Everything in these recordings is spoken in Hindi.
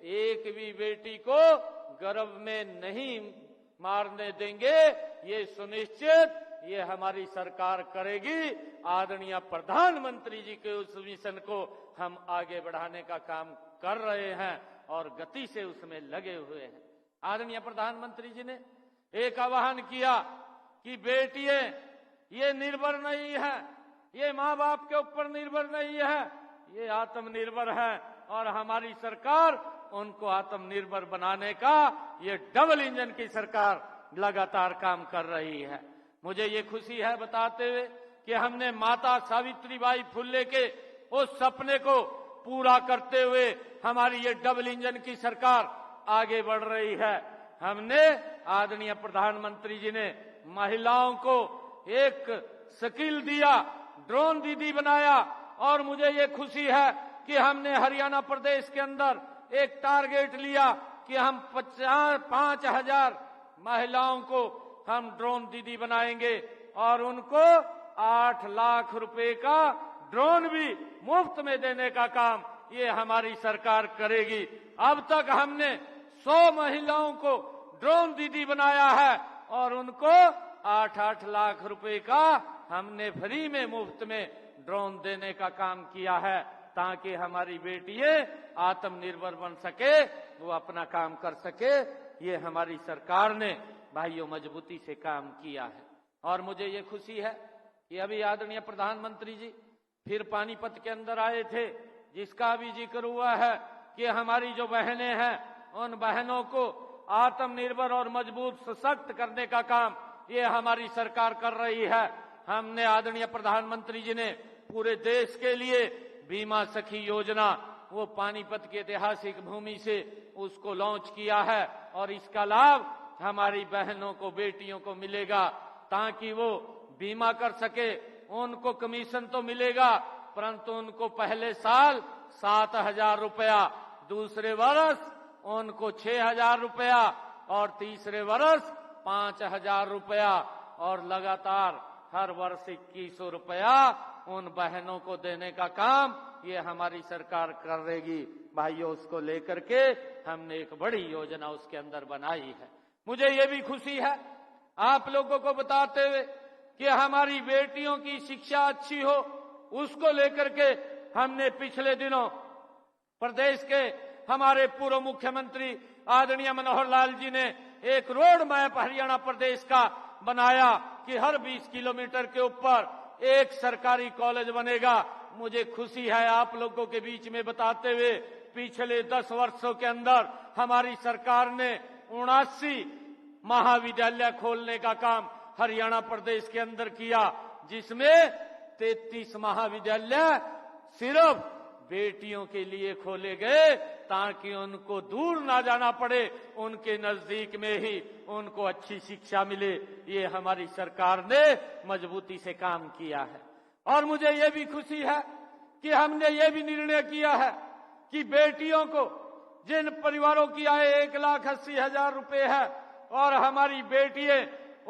एक भी बेटी को गर्भ में नहीं मारने देंगे, ये सुनिश्चित ये हमारी सरकार करेगी। आदरणीय प्रधानमंत्री जी के उस मिशन को हम आगे बढ़ाने का काम कर रहे हैं और गति से उसमें लगे हुए हैं। आदरणीय प्रधानमंत्री जी ने एक आह्वान किया कि बेटियां ये निर्भर नहीं है, ये माँ बाप के ऊपर निर्भर नहीं है, ये आत्मनिर्भर है और हमारी सरकार उनको आत्मनिर्भर बनाने का ये डबल इंजन की सरकार लगातार काम कर रही है। मुझे ये खुशी है बताते हुए कि हमने माता सावित्रीबाई फुले के उस सपने को पूरा करते हुए हमारी ये डबल इंजन की सरकार आगे बढ़ रही है। हमने आदरणीय प्रधानमंत्री जी ने महिलाओं को एक स्किल दिया, ड्रोन दीदी बनाया और मुझे ये खुशी है कि हमने हरियाणा प्रदेश के अंदर एक टारगेट लिया कि हम 5,000 महिलाओं को हम ड्रोन दीदी बनाएंगे और उनको 8 लाख रुपए का ड्रोन भी मुफ्त में देने का काम ये हमारी सरकार करेगी। अब तक हमने 100 महिलाओं को ड्रोन दीदी बनाया है और उनको 8-8 लाख रुपए का हमने फ्री में मुफ्त में ड्रोन देने का काम किया है ताकि हमारी बेटियां आत्मनिर्भर बन सके, वो अपना काम कर सके। ये हमारी सरकार ने भाइयों मजबूती से काम किया है और मुझे ये खुशी है कि अभी आदरणीय प्रधानमंत्री जी फिर पानीपत के अंदर आए थे, जिसका भी जिक्र हुआ है कि हमारी जो बहनें हैं उन बहनों को आत्मनिर्भर और मजबूत सशक्त करने का काम ये हमारी सरकार कर रही है। हमने आदरणीय प्रधानमंत्री जी ने पूरे देश के लिए बीमा सखी योजना वो पानीपत की ऐतिहासिक भूमि से उसको लॉन्च किया है और इसका लाभ हमारी बहनों को, बेटियों को मिलेगा ताकि वो बीमा कर सके। उनको कमीशन तो मिलेगा परंतु उनको पहले साल 7,000 रुपया, दूसरे वर्ष उनको 6,000 रुपया और तीसरे वर्ष 5,000 रुपया और लगातार हर वर्ष 2,100 रुपया उन बहनों को देने का काम ये हमारी सरकार करेगी। भाइयों, उसको लेकर के हमने एक बड़ी योजना उसके अंदर बनाई है। मुझे ये भी खुशी है आप लोगों को बताते हुए कि हमारी बेटियों की शिक्षा अच्छी हो, उसको लेकर के हमने पिछले दिनों प्रदेश के हमारे पूर्व मुख्यमंत्री आदरणीय मनोहर लाल जी ने एक रोड मैप हरियाणा प्रदेश का बनाया कि हर 20 किलोमीटर के ऊपर एक सरकारी कॉलेज बनेगा। मुझे खुशी है आप लोगों के बीच में बताते हुए पिछले 10 वर्षों के अंदर हमारी सरकार ने 79 महाविद्यालय खोलने का काम हरियाणा प्रदेश के अंदर किया, जिसमें 33 महाविद्यालय सिर्फ बेटियों के लिए खोले गए ताकि उनको दूर ना जाना पड़े, उनके नजदीक में ही उनको अच्छी शिक्षा मिले। ये हमारी सरकार ने मजबूती से काम किया है और मुझे ये भी खुशी है कि हमने ये भी निर्णय किया है कि बेटियों को, जिन परिवारों की आय 1,80,000 रुपए है और हमारी बेटियां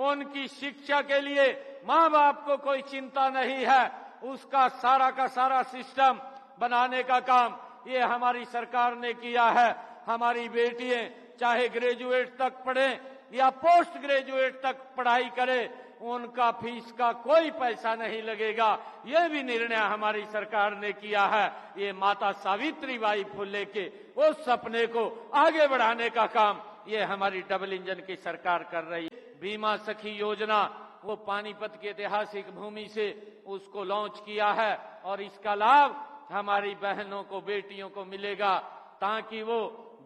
उनकी शिक्षा के लिए माँ बाप को कोई चिंता नहीं है, उसका सारा का सारा सिस्टम बनाने का काम ये हमारी सरकार ने किया है। हमारी बेटियां चाहे ग्रेजुएट तक पढ़ें या पोस्ट ग्रेजुएट तक पढ़ाई करें, उनका फीस का कोई पैसा नहीं लगेगा। ये भी निर्णय हमारी सरकार ने किया है। ये माता सावित्रीबाई फुले के उस सपने को आगे बढ़ाने का काम ये हमारी डबल इंजन की सरकार कर रही है। बीमा सखी योजना वो पानीपत की ऐतिहासिक भूमि से उसको लॉन्च किया है और इसका लाभ हमारी बहनों को, बेटियों को मिलेगा ताकि वो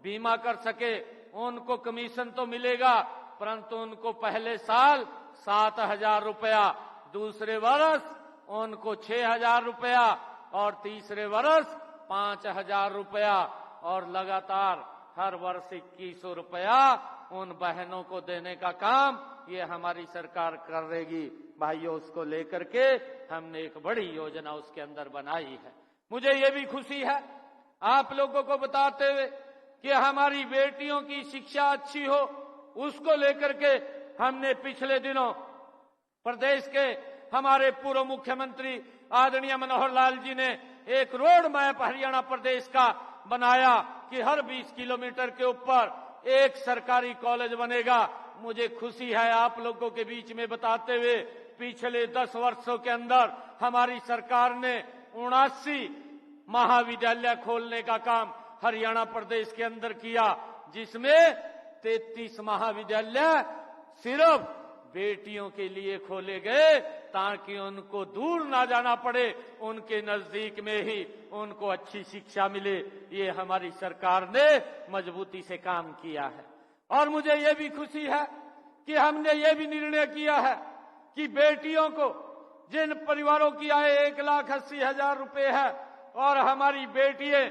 बीमा कर सके। उनको कमीशन तो मिलेगा परंतु उनको पहले साल 7,000 रुपया, दूसरे वर्ष उनको 6,000 रुपया और तीसरे वर्ष 5,000 रुपया और लगातार हर वर्ष 2,100 रुपया उन बहनों को देने का काम ये हमारी सरकार करेगी। भाइयों, उसको लेकर के हमने एक बड़ी योजना उसके अंदर बनाई है। मुझे ये भी खुशी है आप लोगों को बताते हुए कि हमारी बेटियों की शिक्षा अच्छी हो, उसको लेकर के हमने पिछले दिनों प्रदेश के हमारे पूर्व मुख्यमंत्री आदरणीय मनोहर लाल जी ने एक रोड मैप हरियाणा प्रदेश का बनाया कि हर 20 किलोमीटर के ऊपर एक सरकारी कॉलेज बनेगा। मुझे खुशी है आप लोगों के बीच में बताते हुए, पिछले 10 वर्षों के अंदर हमारी सरकार ने 79 महाविद्यालय खोलने का काम हरियाणा प्रदेश के अंदर किया, जिसमें 33 महाविद्यालय सिर्फ बेटियों के लिए खोले गए ताकि उनको दूर ना जाना पड़े, उनके नजदीक में ही उनको अच्छी शिक्षा मिले। ये हमारी सरकार ने मजबूती से काम किया है। और मुझे ये भी खुशी है कि हमने ये भी निर्णय किया है कि बेटियों को, जिन परिवारों की आय 1,80,000 रुपए है और हमारी बेटियां,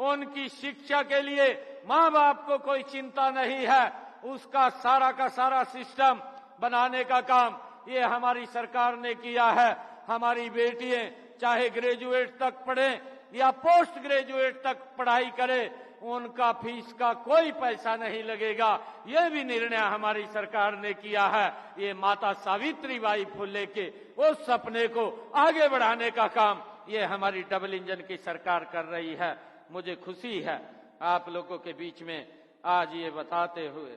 उनकी शिक्षा के लिए माँ बाप को कोई चिंता नहीं है, उसका सारा का सारा सिस्टम बनाने का काम ये हमारी सरकार ने किया है। हमारी बेटियां चाहे ग्रेजुएट तक पढ़ें या पोस्ट ग्रेजुएट तक पढ़ाई करें, उनका फीस का कोई पैसा नहीं लगेगा। ये भी निर्णय हमारी सरकार ने किया है। ये माता सावित्रीबाई फुले के उस सपने को आगे बढ़ाने का काम ये हमारी डबल इंजन की सरकार कर रही है। मुझे खुशी है आप लोगों के बीच में आज ये बताते हुए,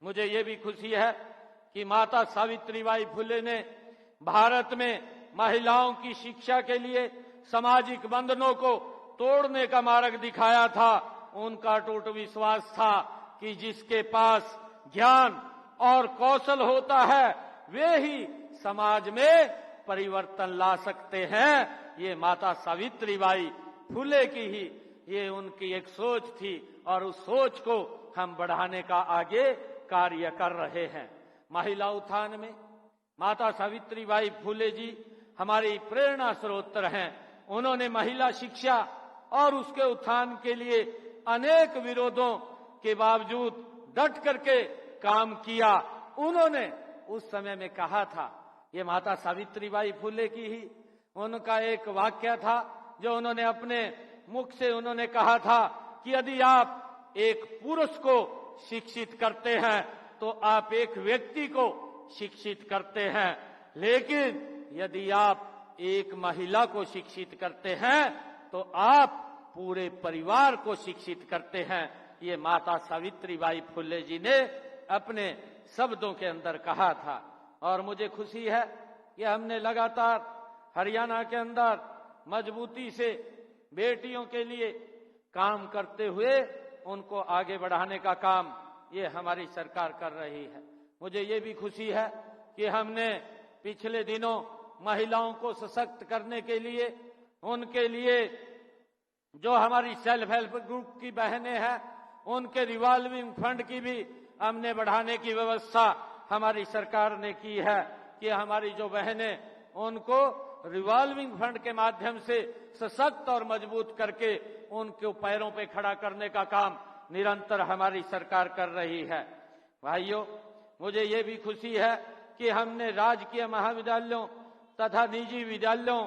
मुझे ये भी खुशी है कि माता सावित्रीबाई फुले ने भारत में महिलाओं की शिक्षा के लिए सामाजिक बंधनों को तोड़ने का मार्ग दिखाया था। उनका अटूट विश्वास था कि जिसके पास ज्ञान और कौशल होता है वे ही समाज में परिवर्तन ला सकते हैं। ये माता सावित्रीबाई फुले की ही ये उनकी एक सोच थी और उस सोच को हम बढ़ाने का आगे कार्य कर रहे हैं। महिला उत्थान में माता सावित्रीबाई फुले जी हमारी प्रेरणा स्रोत हैं। उन्होंने महिला शिक्षा और उसके उत्थान के लिए अनेक विरोधों के बावजूद डट करके काम किया। उन्होंने उस समय में कहा था, ये माता सावित्रीबाई फुले की ही उनका एक वाक्य था जो उन्होंने अपने मुख से उन्होंने कहा था कि यदि आप एक पुरुष को शिक्षित करते हैं तो आप एक व्यक्ति को शिक्षित करते हैं, लेकिन यदि आप एक महिला को शिक्षित करते हैं तो आप पूरे परिवार को शिक्षित करते हैं। ये माता सावित्रीबाई फुले जी ने अपने शब्दों के अंदर कहा था। और मुझे खुशी है कि हमने लगातार हरियाणा के अंदर मजबूती से बेटियों के लिए काम करते हुए उनको आगे बढ़ाने का काम ये हमारी सरकार कर रही है। मुझे ये भी खुशी है कि हमने पिछले दिनों महिलाओं को सशक्त करने के लिए, उनके लिए जो हमारी सेल्फ हेल्प ग्रुप की बहनें हैं उनके रिवॉल्विंग फंड की भी हमने बढ़ाने की व्यवस्था हमारी सरकार ने की है कि हमारी जो बहनें उनको रिवॉल्विंग फंड के माध्यम से सशक्त और मजबूत करके उनको पैरों पे खड़ा करने का काम निरंतर हमारी सरकार कर रही है। भाइयों, मुझे ये भी खुशी है कि हमने राजकीय महाविद्यालयों तथा निजी विद्यालयों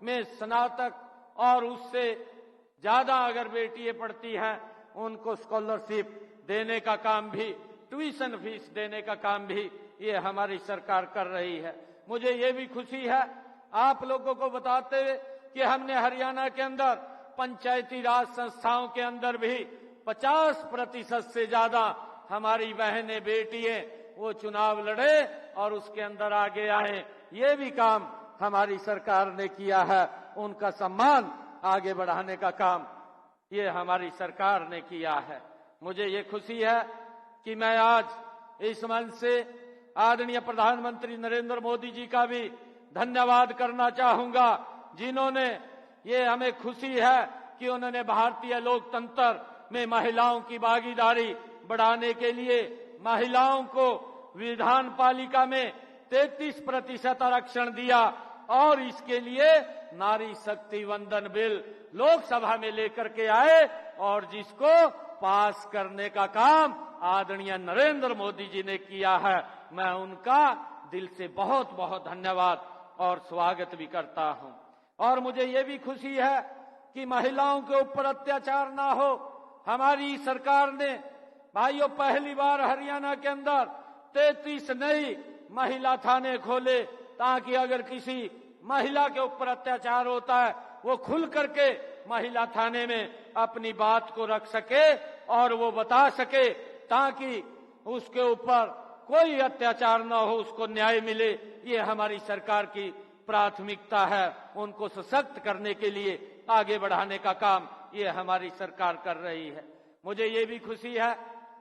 में स्नातक और उससे ज्यादा अगर बेटियां पढ़ती हैं उनको स्कॉलरशिप देने का काम भी, ट्यूशन फीस देने का काम भी ये हमारी सरकार कर रही है। मुझे ये भी खुशी है आप लोगों को बताते हुए कि हमने हरियाणा के अंदर पंचायती राज संस्थाओं के अंदर भी 50% से ज्यादा हमारी बहनें बेटियां वो चुनाव लड़े और उसके अंदर आगे आए। ये भी काम हमारी सरकार ने किया है। उनका सम्मान आगे बढ़ाने का काम ये हमारी सरकार ने किया है। मुझे ये खुशी है कि मैं आज इस मंच से आदरणीय प्रधानमंत्री नरेंद्र मोदी जी का भी धन्यवाद करना चाहूंगा, जिन्होंने ये हमें खुशी है कि उन्होंने भारतीय लोकतंत्र में महिलाओं की भागीदारी बढ़ाने के लिए महिलाओं को विधान पालिका में 33% आरक्षण दिया और इसके लिए नारी शक्ति वंदन बिल लोकसभा में लेकर के आए और जिसको पास करने का काम आदरणीय नरेंद्र मोदी जी ने किया है। मैं उनका दिल से बहुत बहुत धन्यवाद और स्वागत भी करता हूं। और मुझे ये भी खुशी है कि महिलाओं के ऊपर अत्याचार ना हो। हमारी सरकार ने भाइयों पहली बार हरियाणा के अंदर 33 नई महिला थाने खोले ताकि अगर किसी महिला के ऊपर अत्याचार होता है वो खुल करके महिला थाने में अपनी बात को रख सके और वो बता सके, ताकि उसके ऊपर कोई अत्याचार न हो, उसको न्याय मिले। ये हमारी सरकार की प्राथमिकता है। उनको सशक्त करने के लिए आगे बढ़ाने का काम ये हमारी सरकार कर रही है। मुझे ये भी खुशी है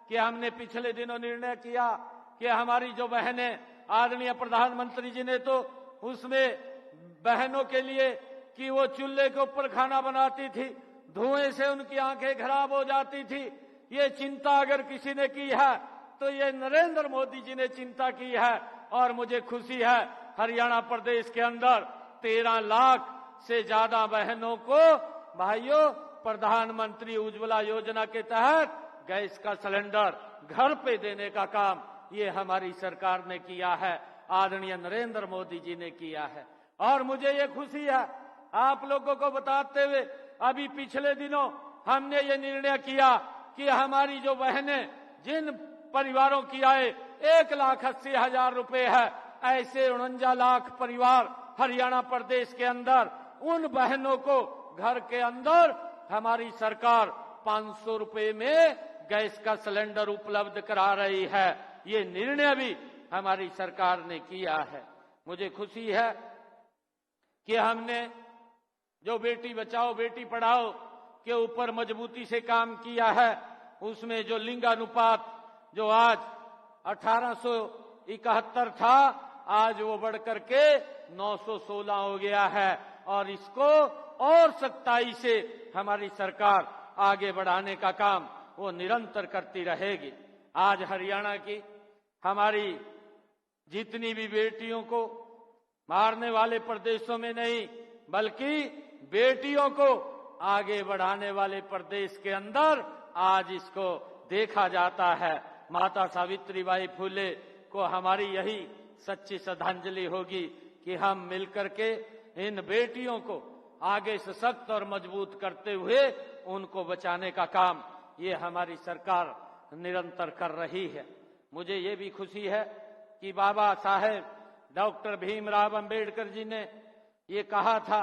कि हमने पिछले दिनों निर्णय किया कि हमारी जो बहनें, आदरणीय प्रधानमंत्री जी ने तो उसमें बहनों के लिए कि वो चूल्हे के ऊपर खाना बनाती थी, धुएं से उनकी आंखें खराब हो जाती थी, ये चिंता अगर किसी ने की है तो ये नरेंद्र मोदी जी ने चिंता की है। और मुझे खुशी है हरियाणा प्रदेश के अंदर 13 लाख से ज्यादा बहनों को भाइयों प्रधानमंत्री उज्ज्वला योजना के तहत गैस का सिलेंडर घर पे देने का काम ये हमारी सरकार ने किया है, आदरणीय नरेंद्र मोदी जी ने किया है। और मुझे ये खुशी है आप लोगों को बताते हुए, अभी पिछले दिनों हमने ये निर्णय किया कि हमारी जो बहनें, जिन परिवारों की आय 1,80,000 रुपए है, ऐसे 49 लाख परिवार हरियाणा प्रदेश के अंदर, उन बहनों को घर के अंदर हमारी सरकार 500 रुपए में गैस का सिलेंडर उपलब्ध करा रही है। ये निर्णय भी हमारी सरकार ने किया है। मुझे खुशी है कि हमने जो बेटी बचाओ बेटी पढ़ाओ के ऊपर मजबूती से काम किया है, उसमें जो लिंगानुपात जो आज 1871 था, आज वो बढ़कर के 916 हो गया है। और इसको और सख्ताई से हमारी सरकार आगे बढ़ाने का काम वो निरंतर करती रहेगी। आज हरियाणा की हमारी जितनी भी बेटियों को मारने वाले प्रदेशों में नहीं, बल्कि बेटियों को आगे बढ़ाने वाले प्रदेश के अंदर आज इसको देखा जाता है। माता सावित्रीबाई फुले को हमारी यही सच्ची श्रद्धांजलि होगी कि हम मिलकर के इन बेटियों को आगे सशक्त और मजबूत करते हुए उनको बचाने का काम ये हमारी सरकार निरंतर कर रही है। मुझे ये भी खुशी है कि बाबा साहेब डॉक्टर भीमराव अंबेडकर जी ने ये कहा था,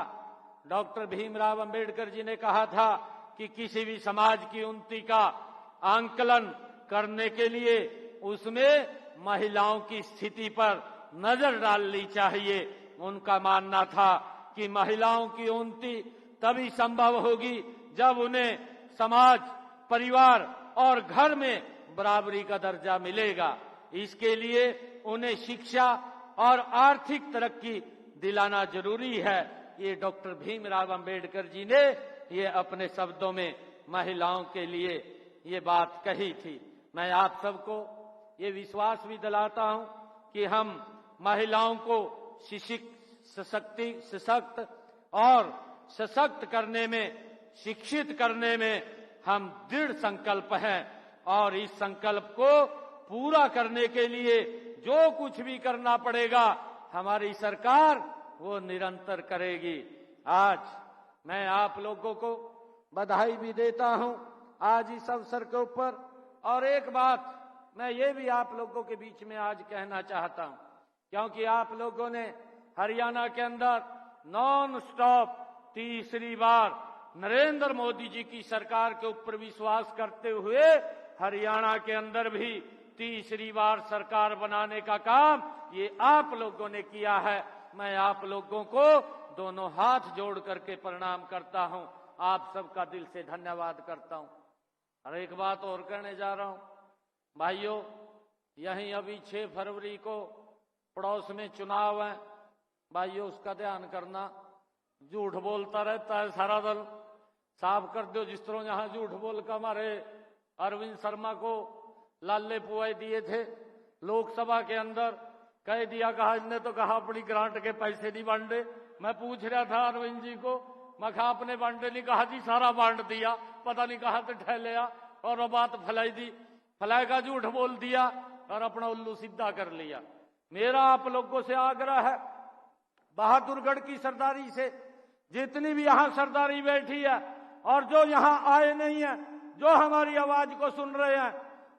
डॉक्टर भीमराव अंबेडकर जी ने कहा था कि किसी भी समाज की उन्नति का आंकलन करने के लिए उसमें महिलाओं की स्थिति पर नजर डालनी चाहिए। उनका मानना था कि महिलाओं की उन्नति तभी संभव होगी जब उन्हें समाज, परिवार और घर में बराबरी का दर्जा मिलेगा। इसके लिए उन्हें शिक्षा और आर्थिक तरक्की दिलाना जरूरी है। ये डॉक्टर भीमराव अंबेडकर जी ने ये अपने शब्दों में महिलाओं के लिए ये बात कही थी। मैं आप सबको ये विश्वास भी दिलाता हूं कि हम महिलाओं को सशक्त और सशक्त करने में, शिक्षित करने में हम दृढ़ संकल्प हैं। और इस संकल्प को पूरा करने के लिए जो कुछ भी करना पड़ेगा हमारी सरकार वो निरंतर करेगी। आज मैं आप लोगों को बधाई भी देता हूं आज इस अवसर के ऊपर। और एक बात मैं ये भी आप लोगों के बीच में आज कहना चाहता हूं, क्योंकि आप लोगों ने हरियाणा के अंदर नॉन स्टॉप तीसरी बार नरेंद्र मोदी जी की सरकार के ऊपर विश्वास करते हुए हरियाणा के अंदर भी तीसरी बार सरकार बनाने का काम ये आप लोगों ने किया है। मैं आप लोगों को दोनों हाथ जोड़ करके प्रणाम करता हूं, आप सबका दिल से धन्यवाद करता हूं। और एक बात और कहने जा रहा हूं भाइयों, यहीं अभी 6 फरवरी को पड़ोस में चुनाव है भाइयों, उसका ध्यान करना। झूठ बोलता रहता है सारा दल, साफ कर दो। जिस तरह यहां झूठ बोल कर हमारे अरविंद शर्मा को लाले पुआई दिए थे लोकसभा के अंदर, कह दिया, कहा इनने तो कहा अपनी ग्रांट के पैसे नहीं बांटे। मैं पूछ रहा था अरविंद जी को, मैं कहा आपने बांटे नहीं? कहा जी सारा बांट दिया, पता नहीं कहा तो ठहलिया और वो बात फैलाई दी, फैलाई का झूठ बोल दिया और अपना उल्लू सीधा कर लिया। मेरा आप लोगों से आग्रह है, बहादुरगढ़ की सरदारी से जितनी भी यहाँ सरदारी बैठी है और जो यहाँ आए नहीं है, जो हमारी आवाज को सुन रहे हैं,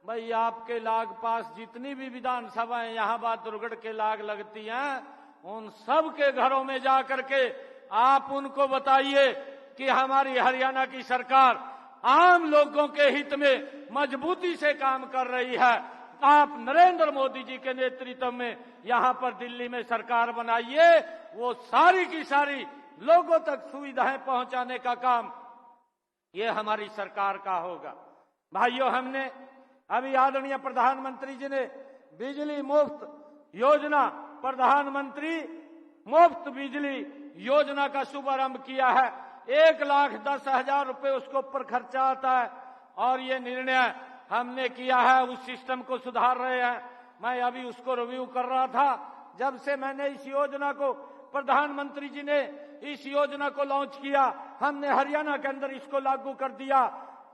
भाई आपके लाग पास जितनी भी विधानसभाएं यहाँ बहादुरगढ़ के लाग लगती हैं, उन सब के घरों में जा करके आप उनको बताइए कि हमारी हरियाणा की सरकार आम लोगों के हित में मजबूती से काम कर रही है। आप नरेंद्र मोदी जी के नेतृत्व में यहाँ पर दिल्ली में सरकार बनाइए, वो सारी की सारी लोगों तक सुविधाएं पहुंचाने का काम ये हमारी सरकार का होगा। भाइयों, हमने अभी आदरणीय प्रधानमंत्री जी ने बिजली मुफ्त योजना, प्रधानमंत्री मुफ्त बिजली योजना का शुभारंभ किया है। 1,10,000 रुपए उसके ऊपर खर्चा आता है और ये निर्णय हमने किया है, उस सिस्टम को सुधार रहे हैं। मैं अभी उसको रिव्यू कर रहा था। जब से मैंने इस योजना को, प्रधानमंत्री जी ने इस योजना को लॉन्च किया, हमने हरियाणा के अंदर इसको लागू कर दिया।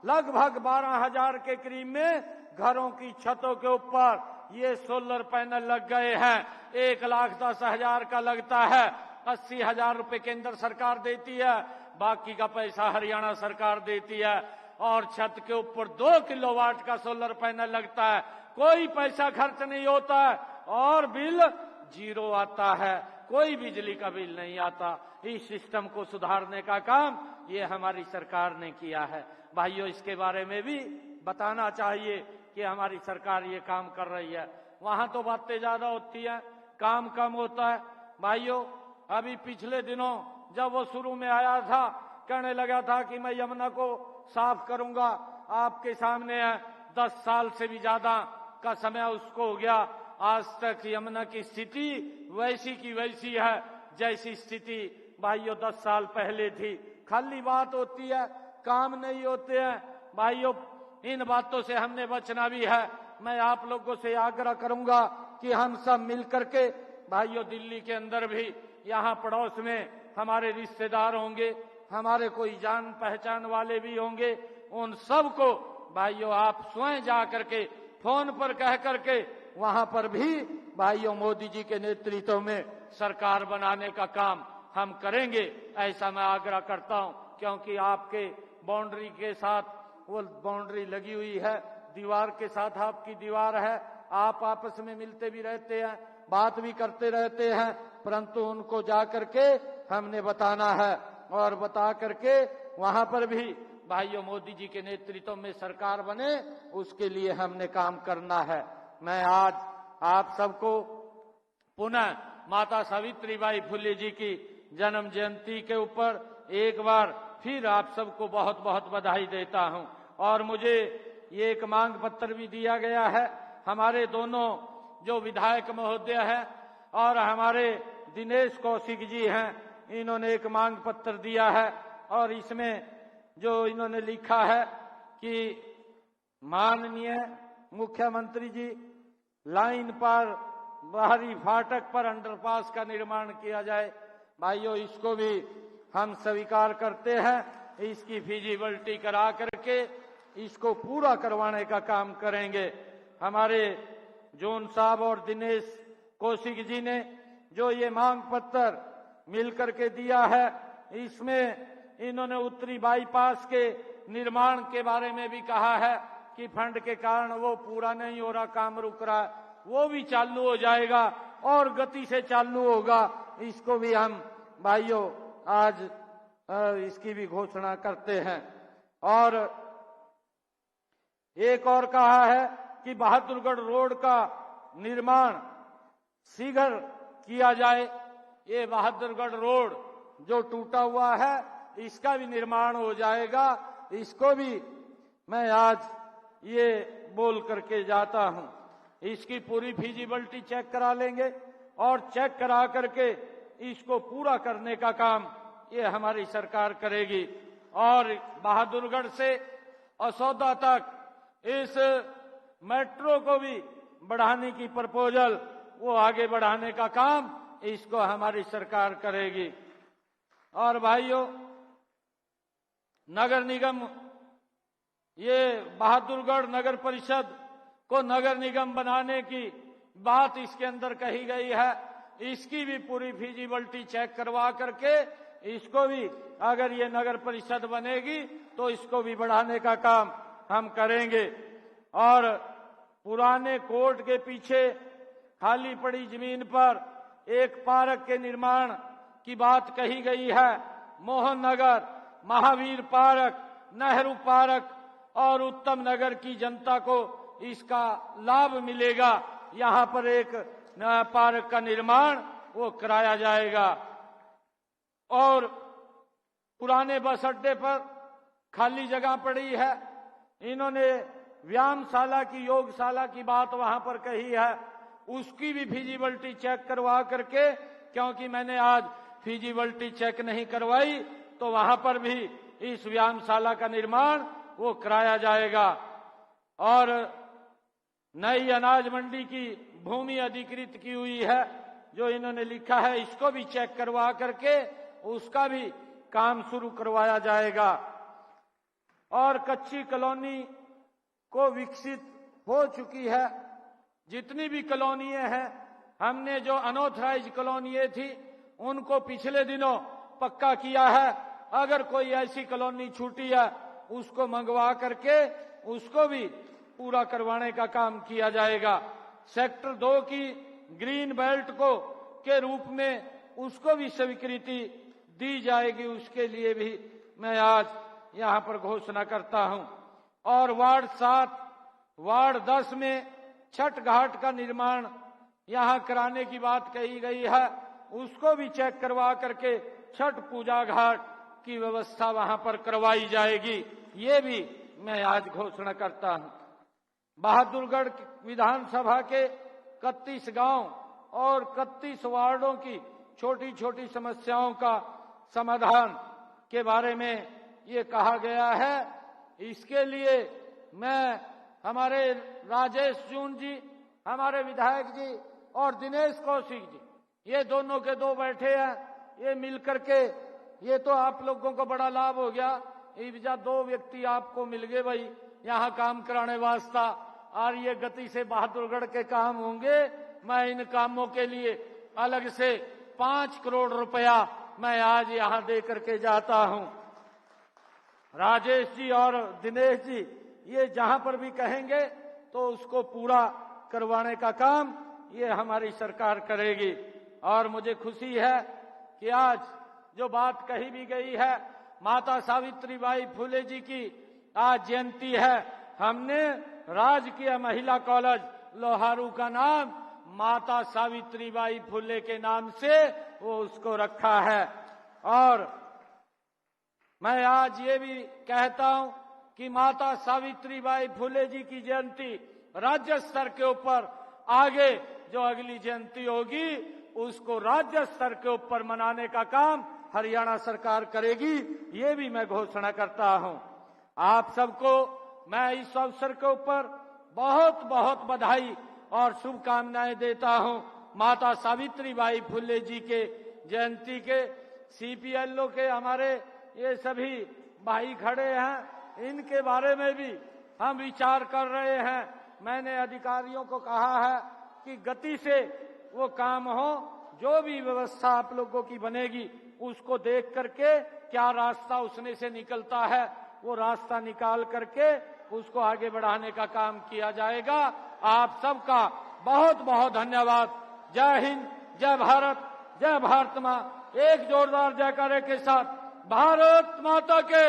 लगभग 12,000 के करीब में घरों की छतों के ऊपर ये सोलर पैनल लग गए हैं। 1,10,000 का लगता है, 80,000 रुपए केंद्र सरकार देती है, बाकी का पैसा हरियाणा सरकार देती है। और छत के ऊपर 2 किलोवाट का सोलर पैनल लगता है, कोई पैसा खर्च नहीं होता है और बिल 0 आता है, कोई बिजली का बिल नहीं आता। इस सिस्टम को सुधारने का काम ये हमारी सरकार ने किया है। भाइयों, इसके बारे में भी बताना चाहिए कि हमारी सरकार ये काम कर रही है। वहां तो बातें ज्यादा होती हैं, काम कम होता है। भाइयों, अभी पिछले दिनों जब वो शुरू में आया था, कहने लगा था कि मैं यमुना को साफ करूंगा, आपके सामने है 10 साल से भी ज्यादा का समय उसको हो गया। आज तक यमुना की स्थिति वैसी की वैसी है जैसी स्थिति भाइयों 10 साल पहले थी। खाली बात होती है, काम नहीं होते हैं। भाइयों, इन बातों से हमने बचना भी है। मैं आप लोगों से आग्रह करूंगा कि हम सब मिल करके, भाइयों, दिल्ली के अंदर भी, यहाँ पड़ोस में हमारे रिश्तेदार होंगे, हमारे कोई जान पहचान वाले भी होंगे, उन सब को भाइयों आप स्वयं जा करके फोन पर कह करके वहां पर भी भाइयों मोदी जी के नेतृत्व में सरकार बनाने का काम हम करेंगे, ऐसा मैं आग्रह करता हूं। क्योंकि आपके बाउंड्री के साथ वो बाउंड्री लगी हुई है, दीवार के साथ आपकी दीवार है, आप आपस में मिलते भी रहते हैं, बात भी करते रहते हैं, परंतु उनको जा करके हमने बताना है और बता करके वहां पर भी भाइयों मोदी जी के नेतृत्व में सरकार बने, उसके लिए हमने काम करना है। मैं आज आप सबको पुनः माता सावित्रीबाई फुले जी की जन्म जयंती के ऊपर एक बार फिर आप सबको बहुत बहुत बधाई देता हूं। और मुझे ये एक मांग पत्र भी दिया गया है, हमारे दोनों जो विधायक महोदय हैं और हमारे दिनेश कौशिक जी हैं, इन्होंने एक मांग पत्र दिया है और इसमें जो इन्होंने लिखा है कि माननीय मुख्यमंत्री जी, लाइन पर बाहरी फाटक पर अंडरपास का निर्माण किया जाए। भाइयों, इसको भी हम स्वीकार करते हैं, इसकी फिजिबिलिटी करा करके इसको पूरा करवाने का काम करेंगे। हमारे जोन साहब और दिनेश कौशिक जी ने जो ये मांग पत्र मिल करके दिया है, इसमें इन्होंने उत्तरी बाईपास के निर्माण के बारे में भी कहा है कि फंड के कारण वो पूरा नहीं हो रहा, काम रुक रहा है, वो भी चालू हो जाएगा और गति से चालू होगा। इसको भी हम भाइयों आज इसकी भी घोषणा करते हैं। और एक और कहा है कि बहादुरगढ़ रोड का निर्माण शीघ्र किया जाए। ये बहादुरगढ़ रोड जो टूटा हुआ है, इसका भी निर्माण हो जाएगा। इसको भी मैं आज ये बोल करके जाता हूं। इसकी पूरी फिजिबिलिटी चेक करा लेंगे और चेक करा करके इसको पूरा करने का काम ये हमारी सरकार करेगी। और बहादुरगढ़ से असौदा तक इस मेट्रो को भी बढ़ाने की प्रपोजल, वो आगे बढ़ाने का काम इसको हमारी सरकार करेगी। और भाइयों, नगर निगम, ये बहादुरगढ़ नगर परिषद को नगर निगम बनाने की बात इसके अंदर कही गई है, इसकी भी पूरी फिजिबिलिटी चेक करवा करके इसको भी, अगर ये नगर परिषद बनेगी तो इसको भी बढ़ाने का काम हम करेंगे। और पुराने कोर्ट के पीछे खाली पड़ी जमीन पर एक पार्क के निर्माण की बात कही गई है। मोहन नगर महावीर पार्क, नेहरू पार्क और उत्तम नगर की जनता को इसका लाभ मिलेगा। यहाँ पर एक नया पार्क का निर्माण वो कराया जाएगा। और पुराने बस अड्डे पर खाली जगह पड़ी है, इन्होंने व्यायामशाला की, योगशाला की बात वहां पर कही है, उसकी भी फिजिबिलिटी चेक करवा करके, क्योंकि मैंने आज फिजिबिलिटी चेक नहीं करवाई, तो वहां पर भी इस व्यायामशाला का निर्माण वो कराया जाएगा। और नई अनाज मंडी की भूमि अधिकृत की हुई है, जो इन्होंने लिखा है, इसको भी चेक करवा करके उसका भी काम शुरू करवाया जाएगा। और कच्ची कॉलोनी को विकसित हो चुकी है, जितनी भी कॉलोनियां हैं, हमने जो अनऑथराइज कॉलोनियां थी उनको पिछले दिनों पक्का किया है। अगर कोई ऐसी कॉलोनी छूटी है उसको मंगवा करके उसको भी पूरा करवाने का काम किया जाएगा। सेक्टर 2 की ग्रीन बेल्ट को के रूप में उसको भी स्वीकृति दी जाएगी, उसके लिए भी मैं आज यहाँ पर घोषणा करता हूँ। और वार्ड 7, वार्ड 10 में छठ घाट का निर्माण यहाँ कराने की बात कही गई है, उसको भी चेक करवा करके छठ पूजा घाट की व्यवस्था वहां पर करवाई जाएगी, ये भी मैं आज घोषणा करता हूं। बहादुरगढ़ विधानसभा के 31 गांव और 31 वार्डों की छोटी छोटी समस्याओं का समाधान के बारे में ये कहा गया है। इसके लिए मैं हमारे राजेश जून जी, हमारे विधायक जी और दिनेश कौशिक जी, ये दोनों के दो बैठे हैं, ये मिलकर के, ये तो आप लोगों को बड़ा लाभ हो गया, इब्जा 2 व्यक्ति आपको मिल गए भाई यहाँ काम कराने वास्ता, और ये गति से बहादुरगढ़ के काम होंगे। मैं इन कामों के लिए अलग से 5 करोड़ रुपया मैं आज यहाँ दे करके जाता हूँ। राजेश जी और दिनेश जी ये जहां पर भी कहेंगे तो उसको पूरा करवाने का काम ये हमारी सरकार करेगी। और मुझे खुशी है कि आज जो बात कही भी गई है, माता सावित्रीबाई फुले जी की आज जयंती है। हमने राजकीय महिला कॉलेज लोहारू का नाम माता सावित्रीबाई फुले के नाम से वो उसको रखा है। और मैं आज ये भी कहता हूं कि माता सावित्रीबाई फुले जी की जयंती राज्य स्तर के ऊपर, आगे जो अगली जयंती होगी उसको राज्य स्तर के ऊपर मनाने का काम हरियाणा सरकार करेगी, ये भी मैं घोषणा करता हूं। आप सबको मैं इस अवसर के ऊपर बहुत बहुत बधाई और शुभकामनाएं देता हूं। माता सावित्रीबाई फुले जी के जयंती के सीपीएलओ के हमारे ये सभी भाई खड़े हैं, इनके बारे में भी हम विचार कर रहे हैं। मैंने अधिकारियों को कहा है कि गति से वो काम हो, जो भी व्यवस्था आप लोगों की बनेगी उसको देख करके क्या रास्ता उसमें से निकलता है वो रास्ता निकाल करके उसको आगे बढ़ाने का काम किया जाएगा। आप सबका बहुत बहुत धन्यवाद। जय हिंद, जय भारत, जय भारत माँ। एक जोरदार जयकारे के साथ भारत माता के